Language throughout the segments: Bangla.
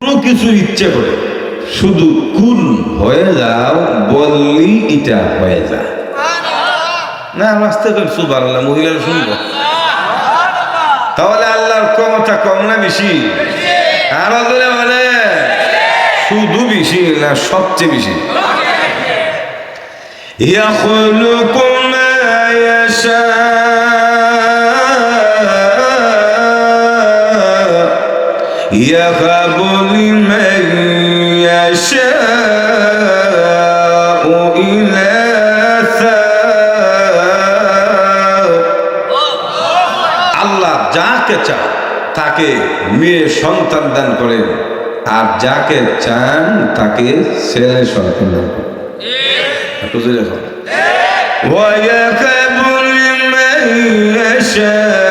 কোনো কিছু ইচ্ছে করে শুধু কুল হয়ে যাও বললি এটা হয়ে যায় না। রাস্তা করে সুবহানাল্লাহ মহিলারা শুনবো তাহলে আল্লাহর ক্ষমতা কম না বেশি? আরো ধরে বলে শুধু বেশি না সবচেয়ে বেশি। ইয়াখলুকু মা ইয়াশা يهب لمن يشاء إناثا আল্লাহ যাকে চান তাকে মেয়ে সন্তান দান করেন আর যাকে চান তাকে ছেলে সন্তান দান করেন। একটু জোরে বল। وَيَهَبُ لِمَن يَشَاءُ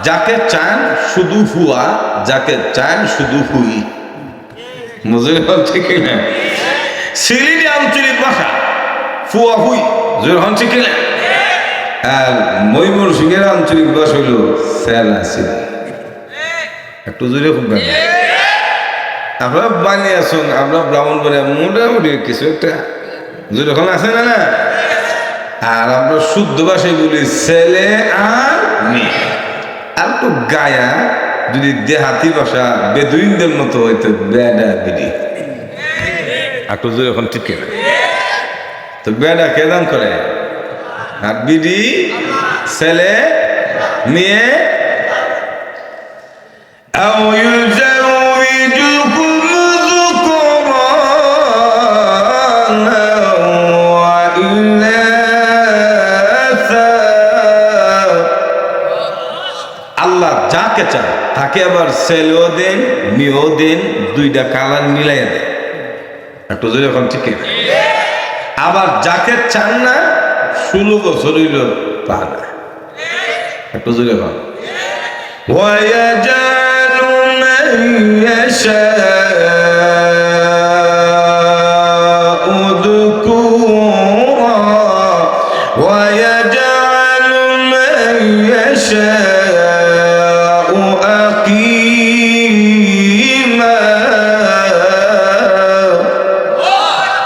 যাকে চান শুধু হুয়া, যাকে চান শুধু হুই। বুঝলে হচ্ছে কিনা? সিলেটি আঞ্চলিক ভাষা ফুয়া হুই জোর হচ্ছে কিনা? আর ময়মনসিংহের আঞ্চলিক ভাষা হইল সেলা সিলি। একটু জোরে খুব গান আমরা বানিয়ে আসুন, আমরা ব্রাহ্মণবাড়িয়া মোটামুটি কিছু একটা যেরকম আছে না না। আর আমরা শুদ্ধ ভাষায় বলি ছেলে আর মেয়ে। আর তো গায়া যদি দেহাতি ভাষা বেদুইনদের মতো হইতো বেডা বিডি। একটু জোরে এখন ঠিক না? তো বেডা কে দান করে আর বিডি ছেলে মেয়ে। আল্লাহ যাকে চান তাকে আবার ছেলেও দেন মেয়েও দেন, দুইটা কালার মিলাইয়া দেন। একটু জোরে এখন ঠিক না? আবার যাকে চান না 16 বছর হইল পা না। একটু জোরে এখন। وَيَجْعَلُ مَن يَشَاءُ ذُكُورًا وَيَجْعَلُ مَن يَشَاءُ عَقِيمًا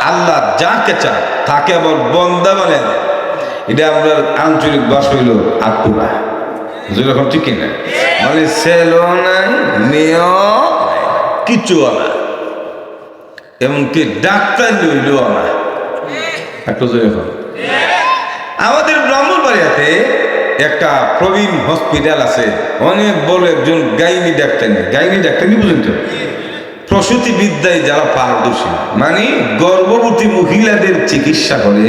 আল্লাহ যাকে চান তাকে আবার বন্দা বানায় দেন। এটা আমরা আঞ্চলিক ভাষা হইল আত্মবা। যেরকম ঠিক কিনা? মানে ছেলেও নাই মেয়েও কিচ্ছু না, এমনকি ডাক্তার লইলেও না। একটু যেরকম আমাদের ব্রাহ্মণবাড়িয়াতে একটা প্রবীণ হসপিটাল আছে, অনেক বড় একজন গাইনি ডাক্তার। গাইনি ডাক্তার বুঝলেন তো? প্রসূতি বিদ্যায় যারা পারদর্শী, মানে গর্ভবতী মহিলাদের চিকিৎসা করে,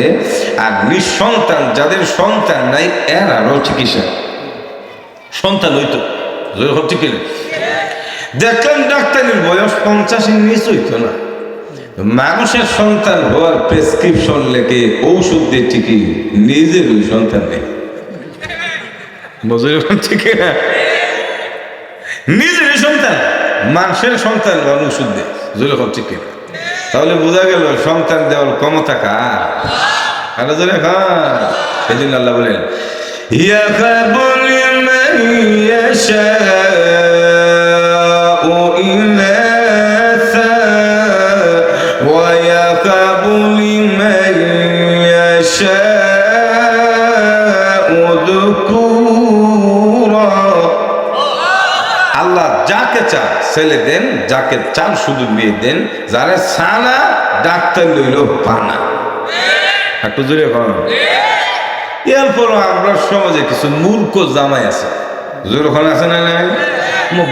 আর নিঃসন্তান যাদের সন্তান নাই এরারও চিকিৎসা সন্তান হইতো। ঠিক না? দেখলেন ডাক্তারের বয়স 50-এর নিচ হইতো না, মানুষের সন্তান হওয়ার প্রেসক্রিপশন লেখে ঔষধ দিয়ে ঠিকই নিজের ওই সন্তান নেই। ঠিক না? নিজের সন্তান মানুষের সন্তান ওষুধ দেয়। যেরকম ঠিক না? তাহলে বোঝা গেল সন্তান দেওয়ার ক্ষমতা কার? আরো জোরে খান। এই জন্য আল্লাহ বলেন يَهَبُ لِمَن يَشَاءُ إِنَاثًا وَيَهَبُ لِمَن يَشَاءُ ذُكُورًا আল্লাহ যাকে চান ছেলে দেন, যাকে চান শুধু মেয়ে দেন, যারা ছানা ডাক্তার লইল পানা। একটু জোরে কর। এরপর আমরা সমাজে কিছু মূর্খ জামাই আছে, যেরকম আছে না নাই?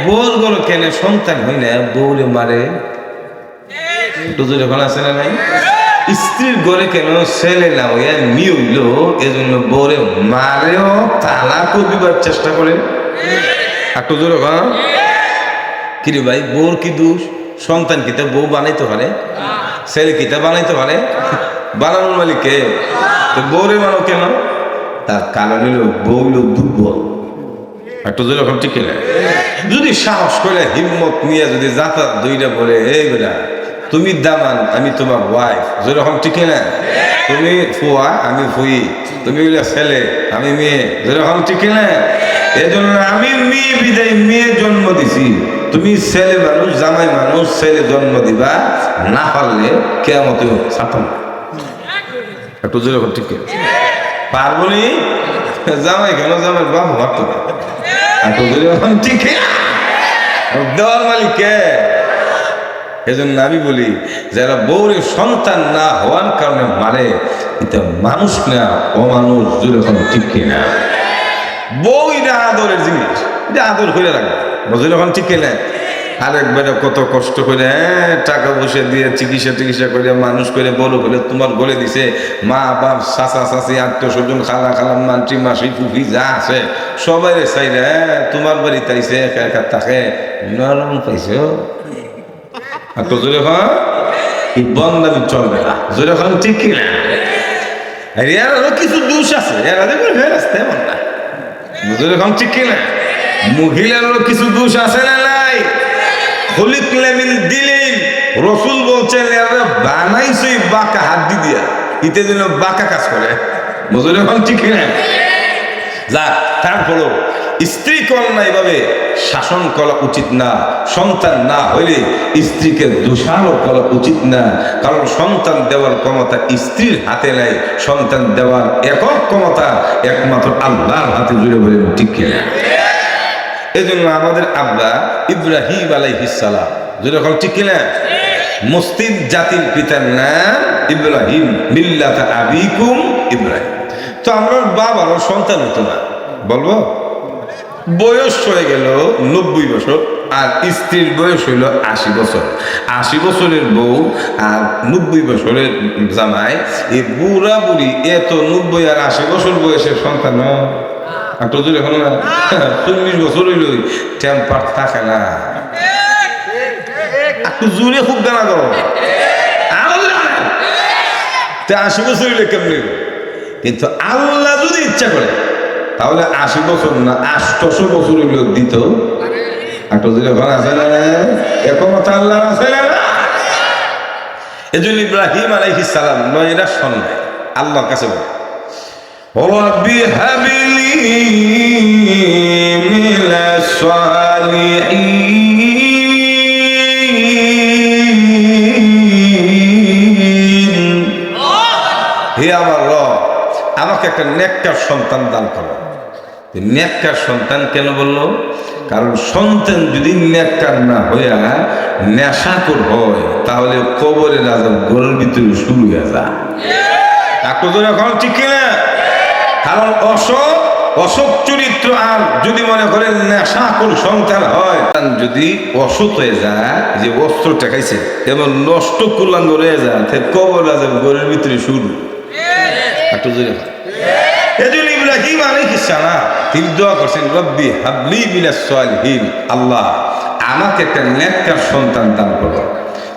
বউর গলো কেন সন্তান হই না বউলে মারে। একটু যেরকম আছে না নাই? স্ত্রীর গলে কেন ছেলে না হইয়া মেয়ে হইল, এজন্য বউরে মারেও তালাকও দিবার চেষ্টা করে। একটু যেরকম কিরে ভাই, বউর কি দোষ? সন্তান কিতা বউ বানাইতে পারে? ছেলে কিতা বানাইতে পারে? বানানোর মালিক কে? তো বউরে মানো কেন? তার কারণ হলো বউ হলো দুর্বল। একটু যেরকম ঠিক না? যদি সাহস করে হিম্মত নিয়ে যদি যাতা দুইটা বলে এই বেটা তুমি দামান আমি তোমার ওয়াইফ, যেরকম ঠিক না? তুমি ফুয়া আমি ফুই, তুমি বলে ছেলে আমি মেয়ে, যেরকম ঠিক না? এই জন্য আমি মেয়ে বিদায় মেয়ে জন্ম দিছি, তুমি ছেলে মানুষ জামাই মানুষ ছেলে জন্ম দিবা, না পারলে কেমন ছাড়তাম না। একটু যেরকম ঠিক পারবো নি জামাই কেন জামাই বাপ ভাবতো না, একটু যেরকম ঠিক দেওয়ার মালিক কে? এজন্য আমি বলি যারা বউরে সন্তান না হওয়ার কারণে মারে, এটা মানুষ না অমানুষ, যেরকম ঠিক কিনা? বউ এটা আদরের জিনিস, এটা আদর করে রাখবে, যেরকম ঠিক কিনা? আরেকবারে কত কষ্ট করে টাকা পয়সা দিয়ে চিকিৎসা করে মানুষ করে বড় করে তোমার গলে দিছে, মা বাপ চাচা চাচি আত্মীয় স্বজন খালা খালাম মান্ত্রী মাসি ফুফি যা আছে সবাই চাইলে তোমার বাড়ি তাইছে তাকে নরম পাইছো। আর তো যখন বন্দামি চলবে না, যখন ঠিক কিনা? এরারও কিছু দোষ আছে, এরা দেখুন ফেরাস্তে এমন না, যখন ঠিক কিনা? মহিলারও কিছু দোষ আছে না নাই? রসুল বলছেন এরা বানাইছে বাঁকা হাড্ডি দিয়া, ইতে যেন বাঁকা কাজ করে, বুঝলে এখন ঠিক না? যা তারপরও স্ত্রী কন্যা এভাবে শাসন করা উচিত না, সন্তান না হইলে স্ত্রীকে দোষারোপ করা উচিত না, কারণ সন্তান দেওয়ার ক্ষমতা স্ত্রীর হাতে নাই, সন্তান দেওয়ার একক ক্ষমতা একমাত্র আল্লাহর হাতে, জুড়ে বলেন ঠিক কিনা? এই জন্য আমাদের আব্বা ইব্রাহিম আলাইহিস সালাম, যেরকম ঠিক কিনা? মুসলিম জাতির পিতার নাম ইব্রাহিম, মিল্লাত আবিকুম ইব্রাহিম। তো আমরা বাবারও সন্তান হতো না, বলবো বয়স হয়ে গেল 90 বছর, আর স্ত্রীর বয়স হইল 80 বছর। 80 বছরের বউ আর 90 বছরের জামাই, এই বুড়া বুড়ি এত 90 আর 80 বছর বয়সের সন্তান একটু জোরে হলো না? 40 বছর হইল টেম্পার থাকে না, একটু জোরে খুব গানা করো, 80 বছর হইলে কেমনি? কিন্তু আল্লাহ যদি ইচ্ছা করে তাহলে 80 বছর না 800 বছর হইল দিত, একটু জোরে ঘর আছে না? একমত আল্লাহ আছে না? এই জন্য ইব্রাহিম আলাইহিস সালাম নয়রা সন্ধ্যা আল্লাহর কাছে বলে, রব্বি হাবলি মিনাস সালিহিন, হে আমার রব আমাকে একটা নেককার সন্তান দান করো। নেককার সন্তান কেন বললো? কারণ সন্তান যদি নেককার না হইয়া নেশাখোর হয় তাহলে কবরের আযাব ঘরের ভিতরে শুরু হয়ে যায়। এখন ঠিক কিনা? কারণ অসৎ চরিত্র আর যদি মনে করেন নেশাখোর সন্তান হয়, যদি অসৎ হয়ে যায়, যে অস্ত্রটা খাইছে এবং নষ্ট কুলাঙ্গ রয়ে যায়, কবরের আযাব ঘরের ভিতরে শুরু। একটু জোরে এজন্য ইব্রাহিম আলাইহিস সালাম তিনি দোয়া করছেন, রব্বি হাবলি মিনাস সালিহিন, আল্লাহ আমাকে একটা নেককার সন্তান দান করো।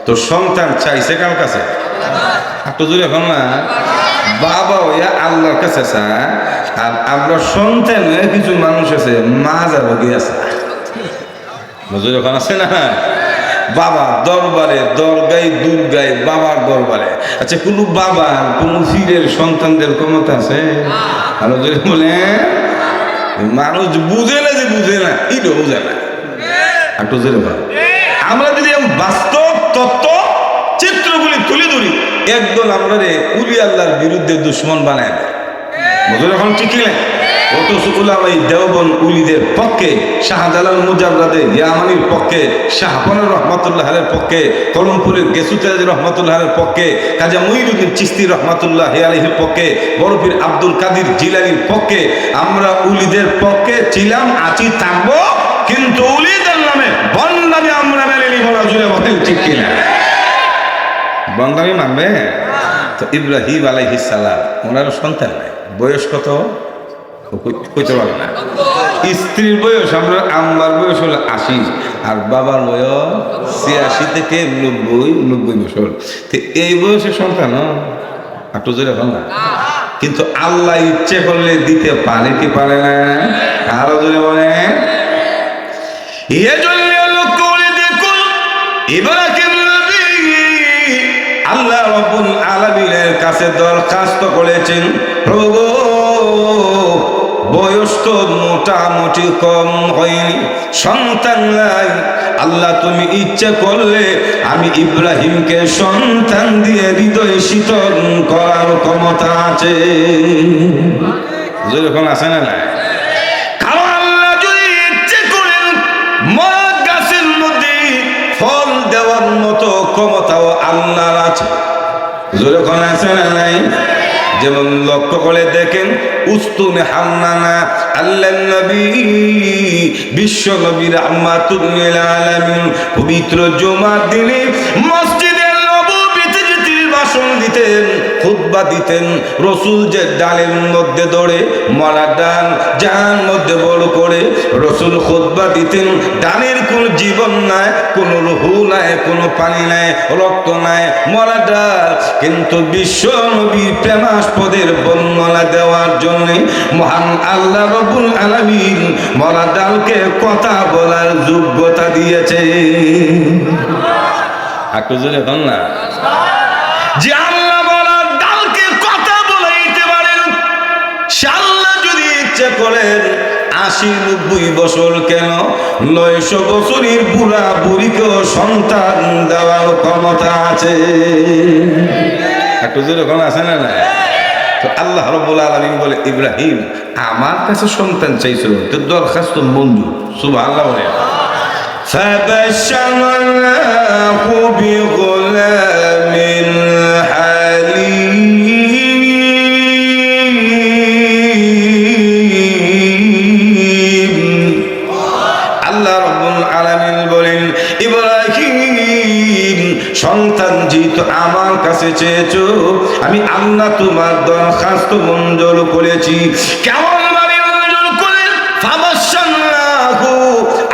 তো সন্তান চাইছে কার কাছে? একটু জোরে এখন না, বাবা হইয়া আল্লাহর কাছে চায়। আর আমরা সন্তান হয়ে কিছু মানুষ আছে মাজা ভোগে আছে, বুঝলি ওখানে আছে না? বাবা দরবারে দরগায় দুর্গায় বাবার দরবারে। আচ্ছা কোনো বাবা কোন ফিরের সন্তানদের ক্ষমতা আছে? আর যদি বলে মানুষ বুঝে না, যে বুঝে না এটাও বুঝে না, একটু জোরে বল। আমরা যদি বাস্তব তত্ত্ব চিত্রগুলি তুলে ধরি, একদল আমরা উলি আল্লাহর বিরুদ্ধে দুশ্মন বানায় না, বুঝলে এখন ঠিক না? অথচ উলামায়ে দেওবন্দ উলিদের পক্ষে, শাহজালাল মুজাররাদে ইয়ামানির পক্ষে, শাহপনের রহমাতুল্লাহের পক্ষে, কলমপুরের গেসুতাজ রহমাতুল্লাহের পক্ষে, খাজা মুঈনুদ্দিন চিশতি রাহমাতুল্লাহ আলাইহির পক্ষে, বড়পীর আব্দুল কাদের জিলানীর পক্ষে আমরা উলিদের পক্ষে ছিলাম, আছি, থাকবো। কিন্তু উলিদের নামে বন্দামি আমরা মেনে নিব না, জুড়ে বলেন ঠিক কিনা? বন্দামি মানবে? তো ইব্রাহিম আলাইহিস সালাম ওনার সন্তান নাই, বয়স কত কইতে পারবে না। স্ত্রীর বয়স আমরা আম্মার বয়স হলো 80 আর বাবার বয়স 86 থেকে 90 বছর। তো এই বয়সে সন্তান একটু জোরে বল না। কিন্তু আল্লাহ ইচ্ছে করলে দিতে পারে কি পারে না? আরো জোরে বলে। এজন্য লক্ষ্য করে দেখুন ইব্রাহিম নবী আল্লাহ রাব্বুল আলামিনের কাছে দরখাস্ত করেছেন, প্রভু বয়স তো মোটামুটি কম হয়নি, সন্তান নাই, আল্লাহ তুমি ইচ্ছে করলে আমি ইব্রাহিমকে সন্তান দিয়ে হৃদয় শীতল করার ক্ষমতা আছে। যেরকম আছে না না, কারণ আল্লাহ যদি ইচ্ছে করেন মরা গাছের মধ্যে ফল দেওয়ার মতো ক্ষমতাও আল্লাহর আছে। যেরকম আছে না নাই? যেমন লক্ষ্য করে দেখেন, উস্তুনে হান্নানা আল্লাহ নবী বিশ্ব নবী রাহমাতুল লিল আলামিন পবিত্র জুমার দিনে মসজিদের নববীতে যেতে ভাষণ দিতেন, খুতবা দিতেন, রসুল যে ডালের মধ্যে ধরে মরা ডাল যার মধ্যে বড় করে রসুল খুতবা দিতেন, ডালের কোন জীবন নাই, কোন রুহু নাই, কোন পানি নাই, রক্ত নাই, মরা ডাল। কিন্তু বিশ্ব নবীর প্রেমাস্পদের বর্ণনা দেওয়ার জন্য মহান আল্লাহ রাব্বুল আলামিন মরা ডালকে কথা বলার যোগ্যতা দিয়েছে। আকজুরে হন না যে আল্লাহ মরা ডালকে কথা বলাইতে পারেন, সে আল্লাহ যদি ইচ্ছে করেন ৮০-৯০ বছর কেন ৯০০ বছরের বুড়া বুড়িকেও সন্তান দেওয়ার ক্ষমতা আছে। একটু যেরকম আছে না না? তো আল্লাহ রাব্বুল আলামিন বলে, ইব্রাহিম আমার কাছে সন্তান চাইছিল, তো দরখাস্ত মঞ্জুর। সুবহানাল্লাহ বলে ফাবাশশারনাহু বিগুলামিন হালিম। আল্লাহ রাব্বুল আলামিন বলেন, ইব্রাহিম সন্তান যেহেতু আমার কাছে চেয়েছো, আমি আল্লাহ তোমার দরখাস্ত মঞ্জুর করেছি। কেমন ভাবে মঞ্জুর করেন? ফাবাশশারনাহু,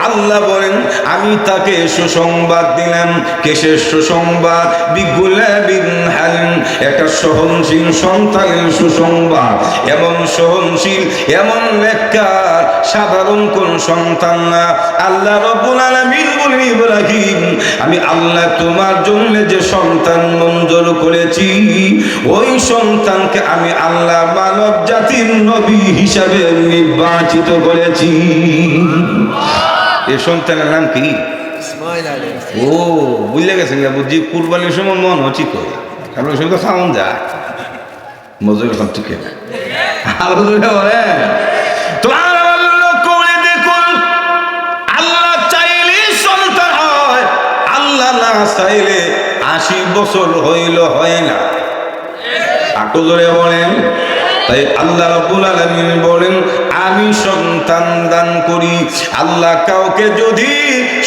আল্লাহ বলেন আমি তাকে সুসংবাদ দিলাম। কিসের সুসংবাদ? বিগুলামিন হালিম, একটা সহনশীল সন্তানের সুসংবাদ। এমন সহনশীল, এমন নেককার, সাধারণ কোন সন্তান না। আল্লাহ রাব্বুল আলামিন বলেন, ইব্রাহিম আমি আল্লাহ তোমার জন্য যে সন্তান মঞ্জুর করেছি, ওই সন্তানকে আমি আল্লাহ মানব জাতির নবী হিসাবে নির্বাচিত করেছি। এই সন্তানের নাম কি? ও বুঝলে গেছেন, বুঝি কুরবানির সময় মন উচিত আপনার সঙ্গে সাউন্ড যায় মজুর এখন ঠিক না। আল্লাহ চাইলে সন্তান হয়, আল্লাহ না চাইলে ৮০ বছর হইল হয় না। আকু জোরে বলেন। তাই আল্লাহ রাব্বুল আলামিন বলেন আমি সন্তান দান করি। আল্লাহ কাউকে যদি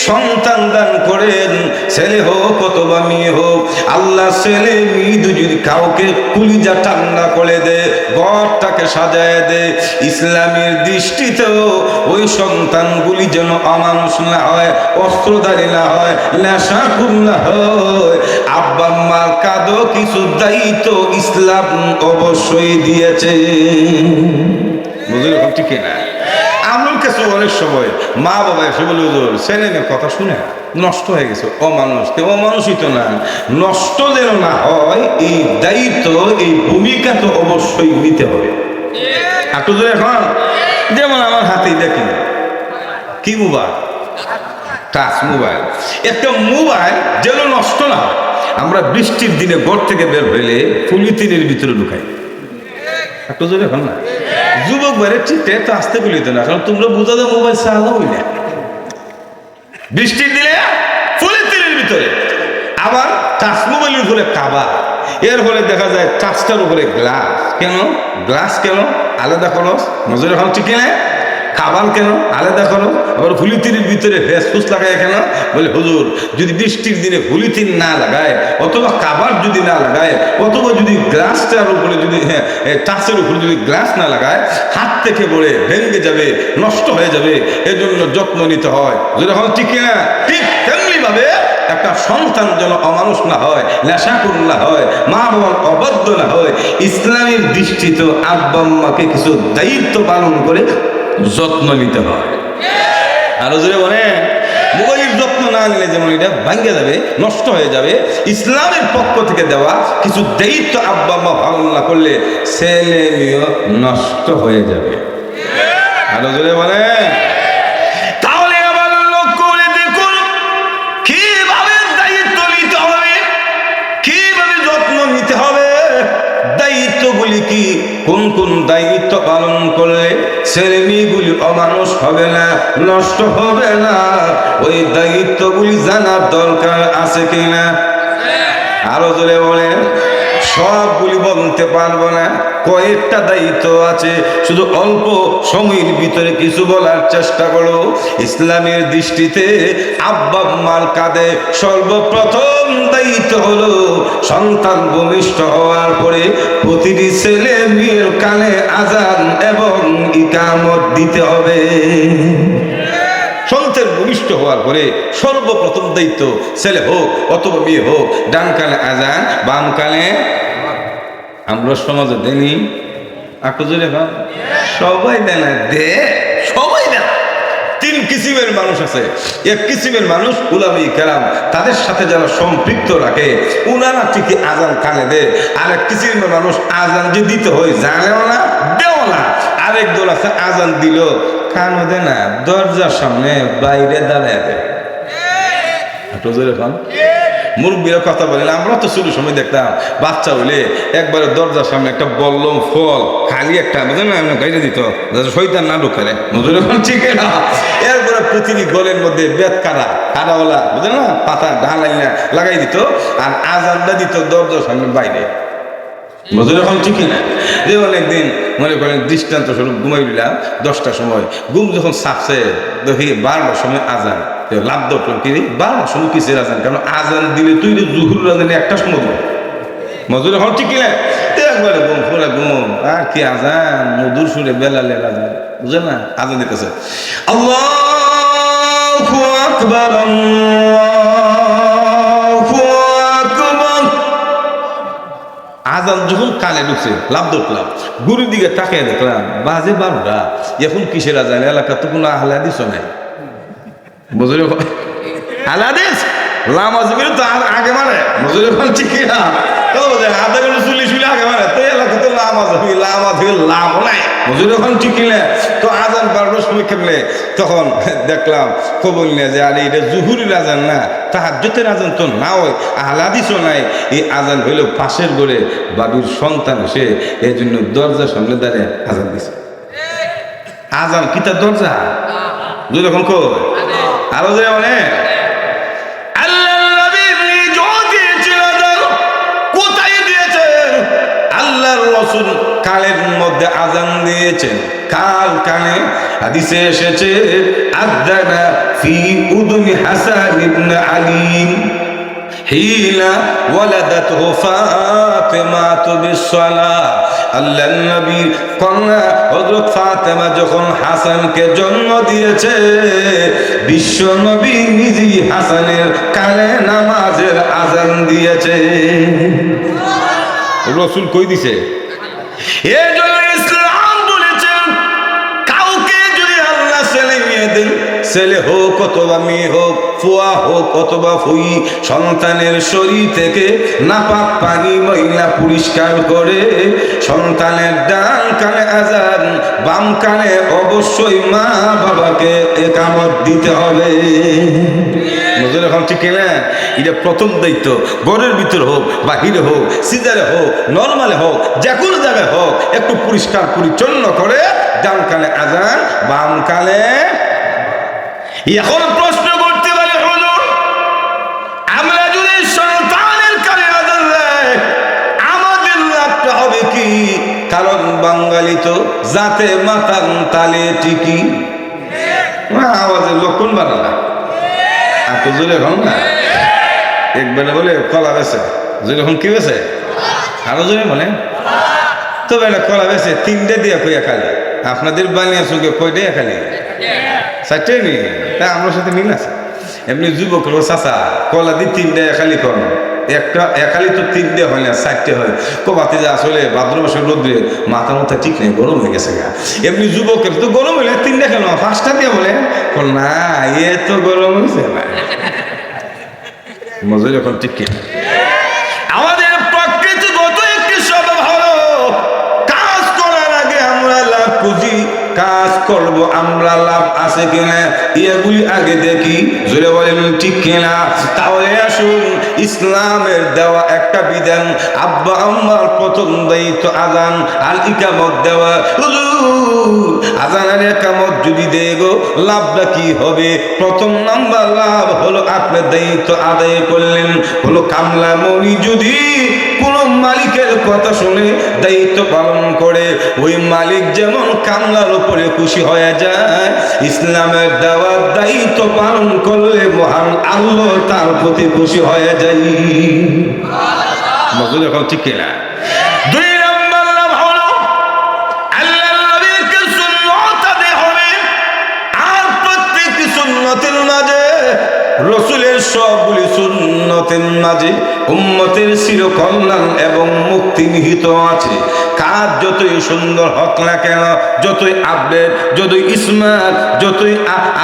সন্তান দান করেন, ছেলে হোক অথবা মেয়ে হোক, আল্লাহ ছেলে মেয়ে যদি কাউকে কলিজা ঠান্ডা করে দে, ঘরটাকে সাজায় দে, ইসলামের দৃষ্টিতেও ওই সন্তানগুলি যেন অমানুষ না হয়, অস্ত্রধারী না হয়, নেশাখোর না হয়। আব্বা আম্মার কাঁদো কিছু দায়িত্ব ইসলাম অবশ্যই দিয়েছে। বুঝলি ঠিক না? আমার কাছে অনেক সময় মা বাবা এসে বলে ছেলে কথা শুনে নষ্ট হয়ে গেছে, অমানুষ। অমানুষই তো না, নষ্ট যেন না হয় এই দায়িত্ব, এই ভূমিকা তো অবশ্যই নিতে হবে। একটু ধরে এখন যেমন আমার হাতেই দেখি কি মোবাইল, টাচ মোবাইল, একটা মোবাইল যেন নষ্ট না হয়। আমরা বৃষ্টির দিনে ঘর থেকে বের হইলে পলিথিনের ভিতরে ঢুকাই। একটু জোরে এখন না, যুবক বাইরে ঠিক তো আসতে বলিতে না, কারণ তোমরা বুঝা দাও মোবাইল চালাও না। বৃষ্টির দিনে পলিথিনের ভিতরে, আবার টাচ মোবাইলের উপরে কাবার, এর ফলে দেখা যায় টাচটার উপরে গ্লাস। কেন গ্লাস? কেন আলাদা খরচ? নজর এখন ঠিক না। কাবাল কেন আলাদা খরচ? আবার পলিথিনের ভিতরে ফেসফুস লাগায় কেন? বলে হুজুর যদি বৃষ্টির দিনে পলিথিন না লাগায়, অথবা কাবার যদি না লাগায়, অথবা যদি গ্লাসটার উপরে যদি টাচের উপরে যদি গ্লাস না লাগায়, হাত থেকে পড়ে ভেঙে যাবে, নষ্ট হয়ে যাবে, এজন্য যত্ন নিতে হয়। যদি এখন ঠিক না, ঠিক তেমনি ভাবে একটা সন্তান যেন অমানুষ না হয়, নেশাখোর না হয়, মা বাবার অবাধ্য না হয়, ইসলামের দৃষ্টিতে আব্বা আম্মাকে কিছু দায়িত্ব পালন করে যত্ন নিতে হয়। আরো জোরে বলেন। মোবাইলের যত্ন না নিলে যেমন এটা ভাঙ্গে যাবে, নষ্ট হয়ে যাবে, ইসলামের পক্ষ থেকে দেওয়া কিছু দায়িত্ব আব্বা আম্মা পালন না করলে ছেলে মেয়ে নষ্ট হয়ে যাবে। আরো জোরে বলে। তাহলে আবার লক্ষ্য করে দেখুন কিভাবে দায়িত্ব নিতে হবে, কিভাবে যত্ন নিতে হবে। দায়িত্বগুলি কি? কোন কোন দায়িত্ব পালন করলে ছেলে মেয়েগুলি অমানুষ হবে না, নষ্ট হবে না, ওই দায়িত্বগুলি জানার দরকার আছে কিনা? আরো জোরে বলেন। সবগুলি বলতে পারবো না, কয়েকটা দায়িত্ব আছে, শুধু অল্প সময়ের ভিতরে কিছু বলার চেষ্টা করো। ইসলামের দৃষ্টিতে আব্বা আম্মার কাঁধে সর্বপ্রথম দায়িত্ব হলো সন্তান ভূমিষ্ঠ হওয়ার পরে প্রতিটি ছেলে মেয়ের কানে আজান এবং ইকামত দিতে হবে। সন্তান ভূমিষ্ঠ হওয়ার পরে সর্বপ্রথম দায়িত্ব, ছেলে হোক অথবা মেয়ে হোক, ডান কানে আজান, বাম কানে। আমরা সমাজে দেনি আকজুরে ভাব সবাই দেয় না, দে সবাই দেয়। তিন কিসিমের মানুষ আছে। এক কিসিমের মানুষ উলামায়ে কেরাম, তাদের সাথে যারা সম্পৃক্ত রাখে উনারা ঠিকই আজান কানে দেয়। আর এক কিসিমের মানুষ আজান যে দিতে হয় জানেও না, দেও না। আরেক দল আছে আজান দিল কানও দেয় না, দরজার সামনে বাইরে দাঁড়ায় দেয়। মুরব্বীরা কথা বলেন, আমরা তো শুরু সময় দেখতাম বাচ্চা হইলে একবারে দরজার সামনে একটা বল্লম ফল খালি একটা গাইতে দিত শয়তান না ঢুকালে, ঠিক না? এরপরে প্রতিটি গলের মধ্যে বেত কাদাওয়ালা বুঝলেন না, পাতা ঢালাই না লাগাই দিত, আর আজানটা দিত দরজার সামনে বাইরে। মজুর এখন ঠিকই না। যেমন একদিন মনে করেন দৃষ্টান্ত স্বরূপ ঘুমাই দিলাম 10টার সময়, ঘুম যখন ছাপছে দেখি 12টার সময় আজান, লাভ দরকার কি 12টার সময় কিসের আজান? কারণ আজান দিলে তুই জুহুর আজানে একটা সময় মজুর এখন ঠিকই না। একবারে ঘুম পুরা ঘুম, আর কি আজান মধুর সুরে বেলালে আজান, বুঝলেন না? আজান দিতেছে আল্লাহু আকবার, আজান যখন কানে ঢুকছে লাভ ধরলাম, গুরুর দিকে তাকিয়ে দেখলাম বাজে 12টা। এখন কিসের আজান? এলাকা তো কোনো আহলে হাদিসও নাই, বুঝলে? আহলে হাদিস লামাজবির তো আগে মারে, বুঝলে? ঠিকই না? আধা ঘন্টা চুলি শুলে আগে মারে, তো এলাকা তো লামাজবির লাভ নাই, বুঝলে? ঠিকই না? তো আজান 12টার সময় খেললে তখন দেখলাম খবর নিয়ে যে আরে এটা জুহুরের আজান না, তাহাজ্জুদের আজান তো না, হয় আহলে হাদিসও নাই। এই আজান হইল পাশের ঘরে বাবির সন্তান, সে এই জন্য দরজার সামনে দাঁড়িয়ে আজান দিছে। আজান কি তার দরজা? যখন কই আরো যে মানে আল্লাহর রাসূল কানের মধ্যে আজান দিয়েছেন। কাল কানে হাদিসে এসেছে আযানা ফি উযুনি হাসান ইবনে আলী হিনা ওয়ালাদাতহু ফাতিমা বিসসালাহ। আল্লাহর নবী কন্যা হযরত ফাতেমা যখন হাসানকে জন্ম দিয়েছে, বিশ্ব নবী নিজেই হাসানের কানে নামাজের আজান দিয়েছে। রাসূল কই দিছে? এই জন্য ইসলাম বলেছেন কাউকে যদি আল্লাহ ছেলে মেয়ে দেন, ছেলে হোক অথবা মেয়ে হোক, ফুয়া হোক অথবা ফুই, সন্তানের শরীর থেকে নাপাক পানি ময়লা পরিষ্কার করে সন্তানের ডান কানে আজান, বাম কানে অবশ্যই মা বাবাকে ইকামত দিতে হবে। নজর এখন ঠিক না? এটা প্রথম দায়িত্ব। ঘরের ভিতর হোক, বাহিরে হোক, সিজারে হোক, নর্মালে হোক, যে কোনো জায়গায় হোক, একটু পরিষ্কার পরিচ্ছন্ন করে ডান কানে আজান, বাম কানে। এখন প্রশ্ন করতে পারে হুজুর, আমরা যদি সন্তানের কানে আজান দেয় আমাদের লাভটা হবে কি? কারণ বাঙালি তো জাতে মাতান তালে টিকি, আওয়াজের লক্ষণ বাড়ালা এত জোরে হন না। একবারে বলে কলা বেছে, যেরকম কি বেছে আরো জোরে বলে, তবে এটা কলা বেছে 3টে দিয়ে কইয়া খালি। আপনাদের বানিয়ে সঙ্গে কয়টাই খালি? 4টে নি? তা আমার সাথে মিল আছে। এমনি যুবক চাষা কলা দিয়ে 3টে খালি করেন, একটা একালি তো 3টে হয় না, 4টে হয়। কবাতে যে আসলে ভাদ্র মাসের রোদ্রে মাথা মাথা ঠিক নেই, গরম হয়ে গেছে গা। এমনি যুবকের তো গরম হলে 3টে কেন 5টা দিয়ে বলে না এ তো গরম হয়েছে না মজুরি এখন ঠিক কিনা আমাদের প্রকৃতিগত একটি স্বভাব হলো কাজ করার আগে আমরা লাভ খুঁজি কাজ করব আমরা লাভ আছে কিনা এগুলি আগে দেখি জোরে বলেন ঠিক কিনা তাহলে আসুন ইসলামের দেওয়া একটা বিধান আব্বা আম্মার প্রথম দায়িত্ব আযান আর ইকামত দেওয়া আযান আর ইকামত যদি দেগো লাভটা কি হবে প্রথম নাম্বার লাভ হলো আপনার দায়িত্ব আদায় করলেন হলো কামলা মনি যদি কোন মালিকের কথা শুনে দায়িত্ব পালন করে ওই মালিক যেমন কামলার উপরে খুশি হয়ে যায় ইসলামের দেওয়া দায়িত্ব পালন করলে মহান আল্লাহ তার প্রতি খুশি হয়ে যায় মজুর এখন ঠিক কিনা দুই নম্বর লাভ হলো আল্লাহর নবীকে সুন্নাত আদায় হবে আর প্রত্যেকটি সুন্নতের মাঝে রাসূলের সবগুলি সুন্নতের মাঝে উম্মতের চিরকল্যাণ এবং মুক্তি নিহিত আছে কাজ যতই সুন্দর হোক না কেন যতই আপডেট যতই স্মার্ট যতই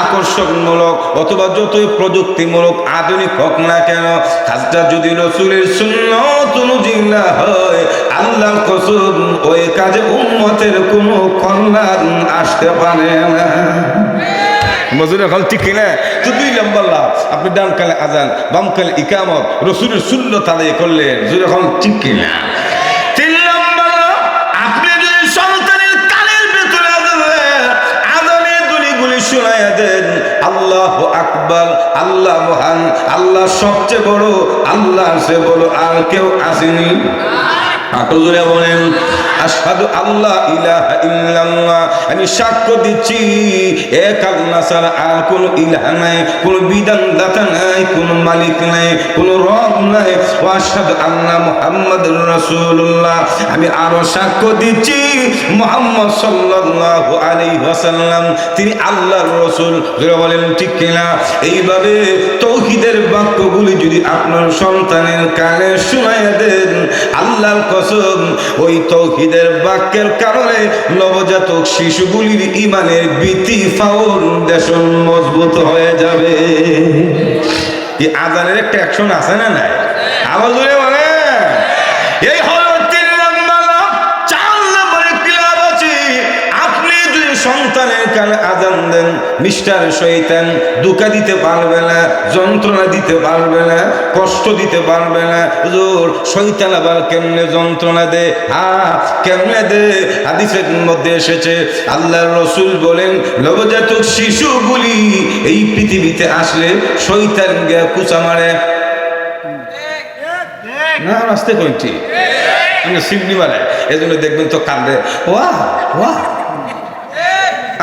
আকর্ষণমূলক অথবা যতই প্রযুক্তিমূলক আধুনিক হোক না কেন কাজটা যদি রাসূলের সুন্নত অনুযায়ী না হয় আল্লাহর কসম ওই কাজে উম্মতের কোনো কল্যাণ আসতে পারে না মজুর এখন ঠিক কিনা তো দুই নম্বর লাভ আপনি ডান কালে আযান বাম কালে ইকামত রাসূলের সুন্নাত আদায় করলেন যখন ঠিক কিনা তিন নম্বর আপনি যদি সন্তানের কানের ভিতরে আযানের ধ্বনিগুলি শোনায়া দেন আল্লাহু আকবার আল্লাহ মহান আল্লাহ সবচেয়ে বড় আল্লাহর চেয়ে বড় আর কেউ আসেনি আকুজুরে বলেন আশহাদু আল্লাহ ইলাহা ইল্লাল্লাহ আমি সাক্ষ্য দিচ্ছি এক আল্লাহ ছাড়া আর কোনো ইলাহ নাই কোনো বিধানদাতা নাই কোনো মালিক নাই কোনো রব নাই ওয়া আশহাদু আন্না মুহাম্মাদুর রাসূলুল্লাহ আমি আরো সাক্ষ্য দিচ্ছি মুহাম্মদ সাল্লাল্লাহু আলাইহি ওয়াসাল্লাম তিনি আল্লাহর রাসূল যারা বলেন ঠিক কিনা এইভাবে তাওহীদের বাক্যগুলি যদি আপনার সন্তানের কানে শোনায়া দেন আল্লাহর কসম ওই তাওহীদের বাক্যের কারণে নবজাতক শিশুগুলির ঈমানের ভিত্তি ফাউন্ডেশন মজবুত হয়ে যাবে এই আযানের একটা অ্যাকশন আছে না নাই আওয়াজ জোরে বলে এই হলো 3 নম্বর 4 নম্বরে ক্লাব আছে আপনি যদি সন্তানের কানে আযান দেন মিস্টার শয়তান দুঃখ দিতে পারবে না যন্ত্রণা দিতে পারবে না কষ্ট দিতে পারবে না হুজুর শয়তান আবার কেমনে যন্ত্রণা দেয় কেমনে দেয় হাদিসের মধ্যে এসেছে আল্লাহর রাসূল বলেন নবজাতক শিশুগুলি এই পৃথিবীতে আসলে শয়তান গিয়ে কুচা মারে না রাস্তে কইছি মানে সিমনি মারে এজন্য দেখবেন তো কান্দে ওয়া ওয়া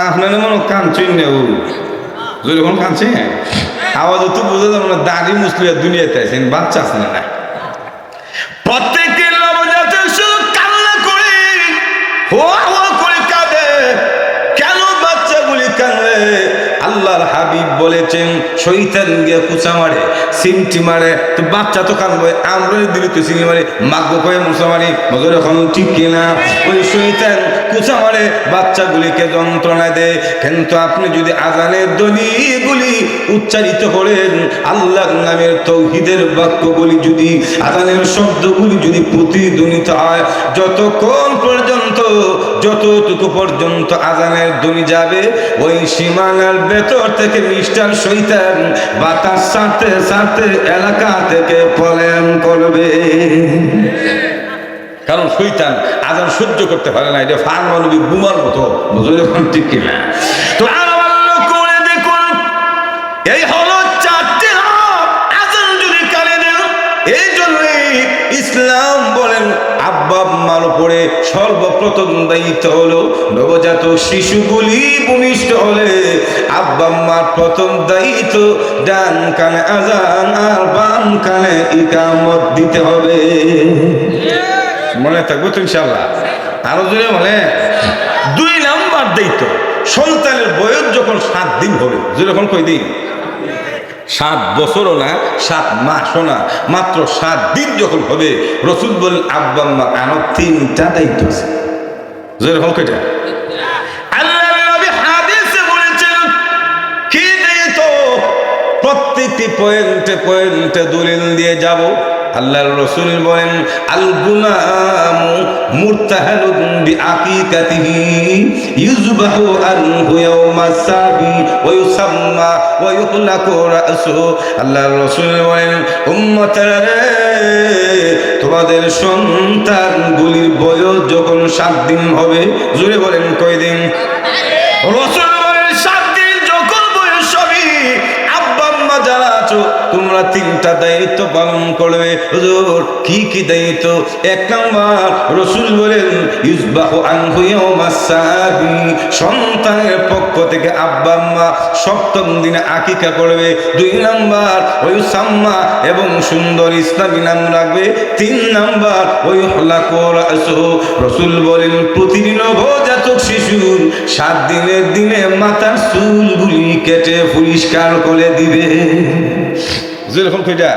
আপনার মনে কাঁদছেন না ও যখন কাঁদছে আওয়াজ তো বোঝা যাবে না দাড়ি মুসলিয়া দুনিয়াতে আছেন বাচ্চা আছে না প্রত্যেকের নবজাতক শিশু কান্না করে হোয়া হোয়া করে কাঁদে কেন বাচ্চাগুলি কাঁদে আল্লাহর হাবিব বলেছেন শয়তান গিয়ে কুচা মারে সিমটি মারে তো বাচ্চা তো কাঁদবে আমরা দিলে তো সিনি মারে মাগো কয়ে মুসা মারি মজুর এখন ঠিক কিনা ওই শয়তান কুচা মারে বাচ্চাগুলিকে যন্ত্রণা দেয় কিন্তু আপনি যদি আযানের ধ্বনিগুলি উচ্চারিত করেন আল্লাহর নামের তাওহীদের বাক্যগুলি যদি আযানের শব্দগুলি যদি প্রতিধ্বনিত হয় যতক্ষণ পর্যন্ত যতটুকু পর্যন্ত আযানের ধ্বনি যাবে ওই সীমানার ভেতর থেকে মিস্টার শয়তান বাতাস ছাড়তে ছাড়তে এলাকা থেকে পলায়ন করবে কারণ শয়তান আযান সহ্য করতে পারে না এটা ফারমানবী বুমার মতো বুঝলে এখন ঠিক কিনা তো আল্লাহ করে দেখুন এই হলো 4টি আযান যদি কানে দেন এই জন্যই ইসলাম বলেন আব্বা আম্মার উপরে সর্বপ্রথম দায়িত্ব হলো নবজাতক শিশুগুলি ভূমিষ্ঠ হলে আব্বা আম্মার প্রথম দায়িত্ব ডান কানে আযান আর বাম কানে ইকামত দিতে হবে মনে থাকবো তো ইনশাআল্লাহ আরো জোরে বলে 2 নাম্বার দায়িত্ব সন্তানের বয়স যখন 7 দিন হবে যখন কই দিন 7 বছরও না 7 মাসও না মাত্র 7 দিন যখন হবে রাসূল বলেন আব্বা আম্মা আরো 3টা দায়িত্ব আছে যেরকম কয়টা আল্লাহর নবী হাদিসে বলেছেন কি প্রতিটি পয়েন্টে পয়েন্টে দলিল দিয়ে যাব। আল্লাহর রাসূল বলেন, আল গুলামু মুরতাহালুন বিআকিকাতিহি ইউযবাহু আনহু ইয়াওমাস সাবি ওয়া ইউসাম্মা ওয়া ইউহলাকু রাসুহু। আল্লাহর রাসূল বলেন, উম্মতেরা রে, তোমাদের সন্তানগুলির বয়স যখন 7 দিন হবে, জোরে বলেন কয়দিন? রাসূল বলেন 7 দিন যখন বয়স হবে, আব্বা আম্মা যারা আছো তোমরা 3টা দায়িত্ব পালন করবে। হুজুর কি কি দায়িত্ব? 1 নাম্বার, রাসূল বলেন ইউযবাহু আনহু ইয়াওমাস সাবি, সন্তানের পক্ষ থেকে আব্বা আম্মা 7ম দিনে আকিকা করবে। 2 নাম্বার, ওয়ুসাম্মা, এবং সুন্দর ইসলামী নাম রাখবে। 3 নাম্বার, ওয়ুহলাকু রাসুহু, রাসূল বলেন প্রতিদিন নবজাতক শিশুর 7 দিনের দিনে মাথার চুলগুলি কেটে পরিষ্কার করে দিবে। যেরকম কইটা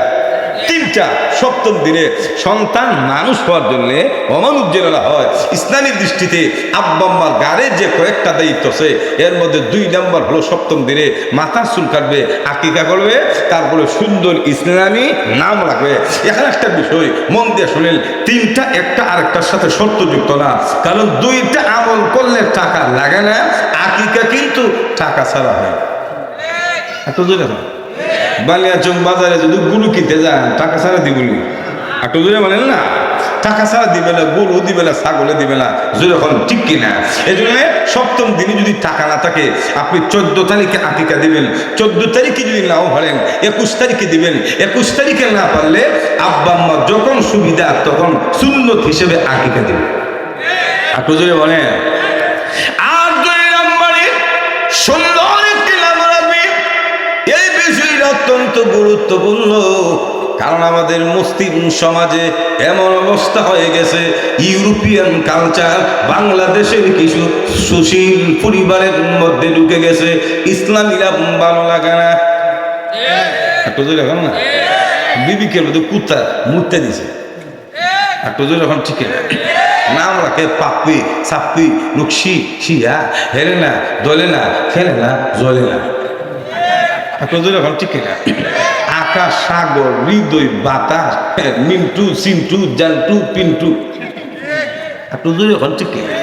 3টা 7ম দিনে সন্তান মানুষ হওয়ার জন্য অমানুষ যেটা হয়, ইসলামিক দৃষ্টিতে আব্বা আম্মার গাড়ির যে কয়েকটা দায়িত্ব আছে, এর মধ্যে 2 নাম্বার হলো 7ম দিনে মাথার চুল কাটবে, আকিকা করবে, তারপরে সুন্দর ইসলামী নাম রাখবে। এখানে একটা বিষয় মন দিয়ে শুনেন, 3টা একটা আরেকটার সাথে শর্তযুক্ত না, কারণ 2টা আমল করলে টাকা লাগে না, আকিকা কিন্তু টাকা ছাড়া হয়। এত দূরে বালিয়াচং বাজারে যদি গরু কিনতে যান, টাকা ছাড়া দিবনি, একটু জোরে বলেন না, টাকা ছাড়া দিবে না, গরু দিবে না, ছাগলে দিবে না, জোরে বলেন ঠিক কিনা? এই জন্য 7ম দিনে যদি টাকা না থাকে, আপনি 14 তারিখে আকিকা দিবেন, 14 তারিখে যদি নাও পারেন 21 তারিখে দিবেন, 21 তারিখে না পারলে আব্বা আম্মা যখন সুবিধা তখন সুন্নত হিসেবে আকিকা দিবেন। একটু জোরে বলেন। আর 2 নম্বরে সুন্দর একটি নাম রাখবে। এই বিষয়টা অত্যন্ত গুরুত্বপূর্ণ, কারণ আমাদের মুসলিম সমাজে এমন অবস্থা হয়ে গেছে, ইউরোপিয়ান কালচার বাংলাদেশের কিছু সুশীল পরিবারের মধ্যে ঢুকে গেছে। ইসলামী নাম ভালো লাগে না, একটু জোরে এখন না, বিবিকে মধ্যে কুত্তা মুড়তে দিছে, একটু জোরে এখন ঠিক না, নাম রাখে পাপ্পি সাপ্পি নকশি শিয়া, হেরে না দলে না খেলে না জ্বলে না, একটু জোরে এখন ঠিক না। আকাশ সাগর হৃদয় বাতাস মিন্টু সিন্টু জান্টু পিন্টু, একটু জোরে এখন ঠিক না।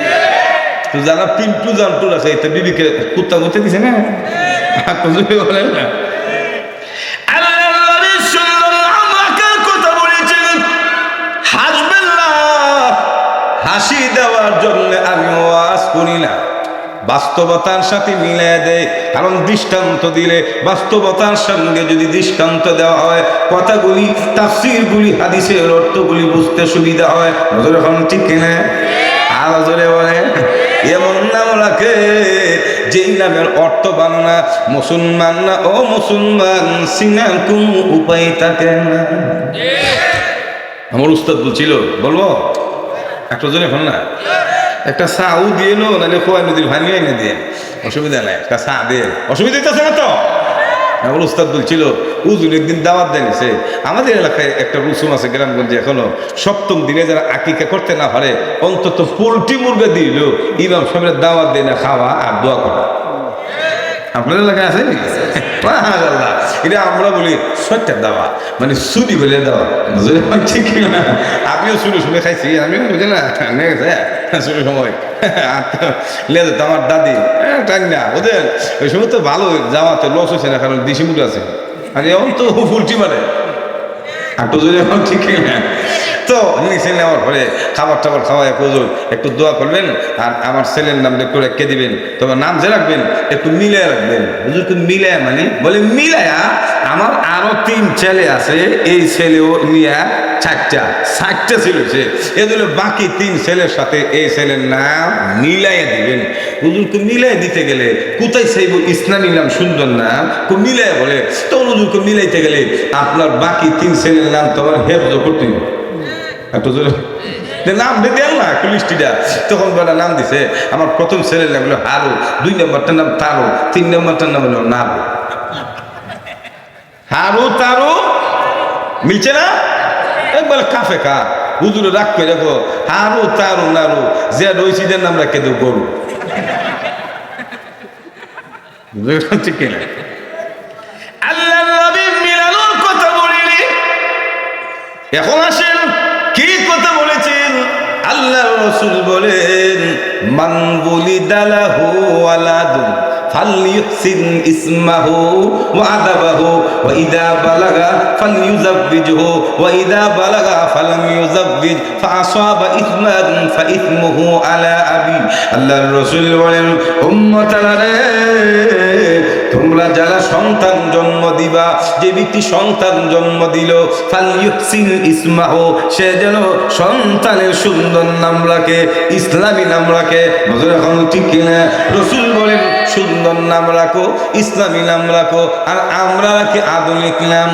তো যারা পিন্টু জান্টু আছে এটা বিবিকে কুত্তা মুড়তে দিছে না, একটু জোরে বলেন না। হাসি দেওয়ার জন্য আমি ওয়াজ করি না, বাস্তবতার সাথে মিলিয়ে দেয়, কারণ দৃষ্টান্ত দিলে বাস্তবতার সঙ্গে যদি দৃষ্টান্ত দেওয়া হয়, কথাগুলি তাফসীরগুলি হাদিসের অর্থগুলি বুঝতে সুবিধা হয়। নজর এখন ঠিক কিনা? আর জোরে বলে, এমন নাম রাখে যেই নামের অর্থ বাংলা মুসলমান না ও মুসলমান সিনার কোন উপায় থাকে না। আমার উস্তাদ বলছিল, বলবো একটা জোরে এখন না, একটা চাও দিয়ে নো, নাহলে খোয়া নদীর ভাঙিয়ে এনে দিয়ে, অসুবিধা নাই, একটা চা দিয়ে, অসুবিধা হইতেছে না তো? আমার উস্তাদ বলছিল, হুজুর একদিন দাওয়াত দেনিছে, আমাদের এলাকায় একটা রসুম আছে গ্রামগঞ্জে এখনো, 7ম দিনে যারা আকিকা করতে না পারে অন্তত পোল্ট্রি মুরগা দিল, ইমাম সাহেবের দাওয়াত দেয় না, খাওয়া আর দোয়া করা। আপনার এলাকায় আছে নাকি? এটা আমরা বলি সত্যের দাওয়া, মানে সুদি বলে দেওয়া, ঠিক না? আমিও শুনে শুনে খাইছি, আমিও বুঝে না শুরু সময় লেদে তো আমার দাদি টান না, ওদের ওই সময় তো ভালো জামাতে লস হয়েছে না, কারণ দিশি মুখ আছে, আর এমন তো ফুলটি মারে, একটু যদি এখন ঠিক না। তো নিচে নেওয়ার পরে খাবার টাবার খাওয়ায় হুজুর একটু দোয়া করবেন, আর আমার ছেলের নাম একটু রেখে দিবেন, তবে নাম যে রাখবেন একটু মিলায় রাখবেন। হুজুর মিলায় মানে বলে মিলায়া, আমার আরো 3 ছেলে আছে, এই ছেলেও নিয়ে 4টা ছিল সে, এগুলো বাকি 3 ছেলের সাথে এই ছেলের নাম মিলাইয়া দিবেন। হুজুরকে মিলাই দিতে গেলে কোথায় চাইব ইসলামী নাম সুন্দর নাম মিলাই বলে, তখন হুজুরকে মিলাইতে গেলে আপনার বাকি 3 ছেলের নাম তোমার হেফজ করতে হবে। একটু জোরে নাম দেন না কুলিস্টিটা, তখন বেলা নাম দিছে, আমার প্রথম ছেলের নাম হলো হারু, 2 নম্বরটার নাম তারু, 3 নম্বরটার নাম হলো নারু। হারু তারু মিলছে না? একবার কাফে কা হুজুরে রাখ করে দেখো, হারু তারু নারু, যে রইসিদের নাম রাখে দেব গরু, ঠিক কিনা? আল্লাহ নবী এখন আসেন কি কথা বলেছেন আল্লাহ রাসূল বলেন মান বুলিদালাহু ওয়ালাদুন ফালইউহসিন ইসমাহু ওয়া আদাবাহু ওয়া ইযা বালাগা ফালইউযাব্বিজহু ওয়া ইযা বালাগা ফালাম ইউযাব্বিজ ফাআসাবা ইসমান ফাইসমুহু আলা আবি। আল্লাহর রাসূল বলেন উম্মতারা রে, তোমরা যারা সন্তান জন্ম দিবা, যে ব্যক্তি সন্তান জন্ম দিল ফালইউহসিন ইসমাহু, সে যেন সন্তানের সুন্দর নাম রাখে, ইসলামী নাম রাখে। বুঝুন এখন ঠিক কিনা? রাসূল বলেন সুন্দর নাম রাখো, ইসলামী নাম রাখো, আর আমরা রাখি আধুনিক নাম।